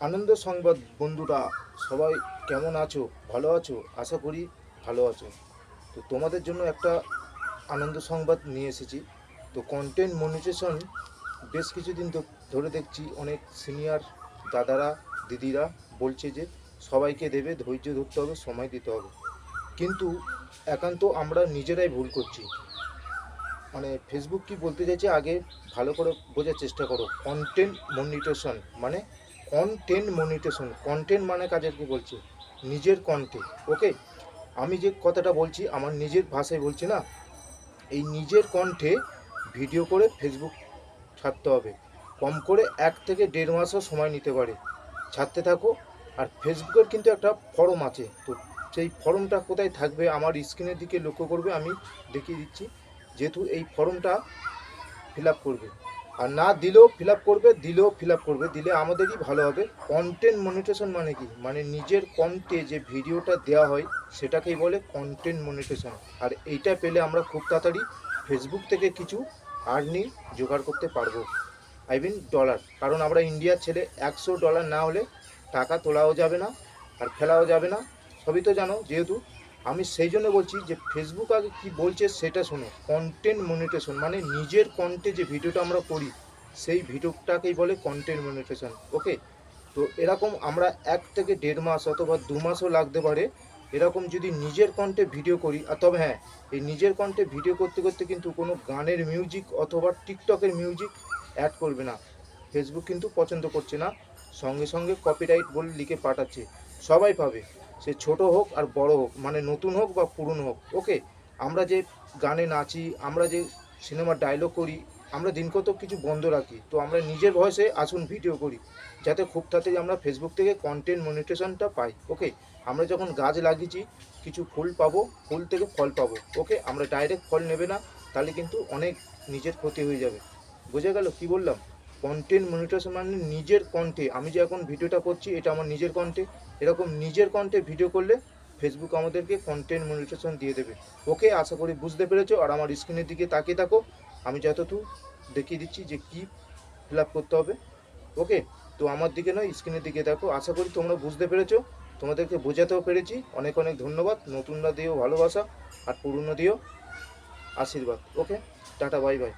আনন্দ সংবাদ বন্ধুরা, সবাই কেমন আছো? ভালো আছো? আশা করি ভালো আছো। তো তোমাদের জন্য একটা আনন্দ সংবাদ নিয়ে এসেছি। তো কন্টেন্ট মনিটেশন বেশ কিছুদিন ধরে দেখছি অনেক সিনিয়র দাদারা দিদিরা বলছে যে সবাইকে দেবে, ধৈর্য ধরতে হবে, সময় দিতে হবে। কিন্তু একান্ত আমরা নিজেরাই ভুল করছি। মানে ফেসবুক কি বলতে চাইছে আগে ভালো করে বোঝার চেষ্টা করো। কন্টেন্ট মনিটেশন, কন্টেন্ট মানে কাজের কি বলছে? নিজের কন্টেন্ট। ওকে, আমি যে কথাটা বলছি আমার নিজের ভাষায় বলছি না। এই নিজের কণ্ঠে ভিডিও করে ফেসবুক ছাড়তে হবে। কম করে 1 থেকে 1.5 মাসও সময় নিতে পারে। ছাড়তে থাকো। আর ফেসবুকের কিন্তু একটা ফরম আছে, তো সেই ফরমটা কোথায় থাকবে আমার স্ক্রিনের দিকে লক্ষ্য করবে, আমি দেখিয়ে দিচ্ছি। যেহেতু এই ফর্মটা ফিল আপ করবে, আর না দিলেও ফিল আপ করবে, দিলেও ফিল আপ করবে, দিলে আমাদেরই ভালো হবে। কন্টেন্ট মনিটেশন মানে কি? মানে নিজের কন্টে যে ভিডিওটা দেওয়া হয় সেটাকেই বলে কন্টেন্ট মনিটেশন। আর এইটা পেলে আমরা খুব তাড়াতাড়ি ফেসবুক থেকে কিছু আর্নিং জোগাড় করতে পারবো। আই মিন ডলার, কারণ আমরা ইন্ডিয়ার ছেলে। $100 না হলে টাকা তোলাও যাবে না আর ফেলাও যাবে না, সবই তো জানো। যেহেতু আমি সেই জন্য বলছি যে ফেসবুক আগে কি বলছে সেটা শোনো। কন্টেন্ট মনিটেশন মানে নিজের কন্টে যে ভিডিওটা আমরা করি সেই ভিডিওটাকেই বলে কন্টেন্ট মনিটেশন। ওকে, তো এরকম আমরা 1 থেকে 1.5 মাস অথবা 2 মাসও লাগতে পারে। এরকম যদি নিজের কন্টে ভিডিও করি, আর তবে হ্যাঁ, এই নিজের কন্টে ভিডিও করতে করতে কিন্তু কোনো গানের মিউজিক অথবা টিকটকের মিউজিক অ্যাড করবে না। ফেসবুক কিন্তু পছন্দ করছে না। সঙ্গে সঙ্গে কপিরাইট বলে লিখে পাঠাচ্ছে। সবাই পাবে, সে ছোট হোক আর বড় হোক, মানে নতুন হোক বা পুরনো হোক। ওকে, আমরা যে গানে নাচি, আমরা যে সিনেমার ডায়লগ করি, আমরা দিন কত কিছু বন্ধ রাখি, তো আমরা নিজের ভয়েসে আসুন ভিডিও করি, যাতে খুব তাড়াতাড়ি আমরা ফেসবুক থেকে কন্টেন্ট মনিটেশনটা পাই। ওকে, আমরা যখন গাছ লাগিয়েছি কিছু ফুল পাবো, ফুল থেকে ফল পাবো। ওকে, আমরা ডাইরেক্ট ফল নেবে না, তাহলে কিন্তু অনেক নিজের ক্ষতি হয়ে যাবে। বোঝা গেল কি বললাম? কন্টেন্ট মনিটেশন মানে নিজের কণ্ঠে, আমি যে এখন ভিডিওটা করছি এটা আমার নিজের কণ্ঠে। এরকম নিজের কণ্ঠে ভিডিও করলে ফেসবুক আমাদেরকে কন্টেন্ট মনিটেশন দিয়ে দেবে। ওকে, আশা করি বুঝতে পেরেছো। আর আমার স্ক্রিনের দিকে তাকিয়ে থাকো, আমি যতটুকু দেখিয়ে দিচ্ছি যে কী ফিল আপ করতে হবে। ওকে, তো আমার দিকে নয়, স্ক্রিনের দিকে দেখো। আশা করি তোমরা বুঝতে পেরেছো, তোমাদেরকে বোঝাতেও পেরেছি। অনেক অনেক ধন্যবাদ। নতুনরা দিও ভালোবাসা আর পুরনো দিও আশীর্বাদ। ওকে, টাটা, বাই বাই।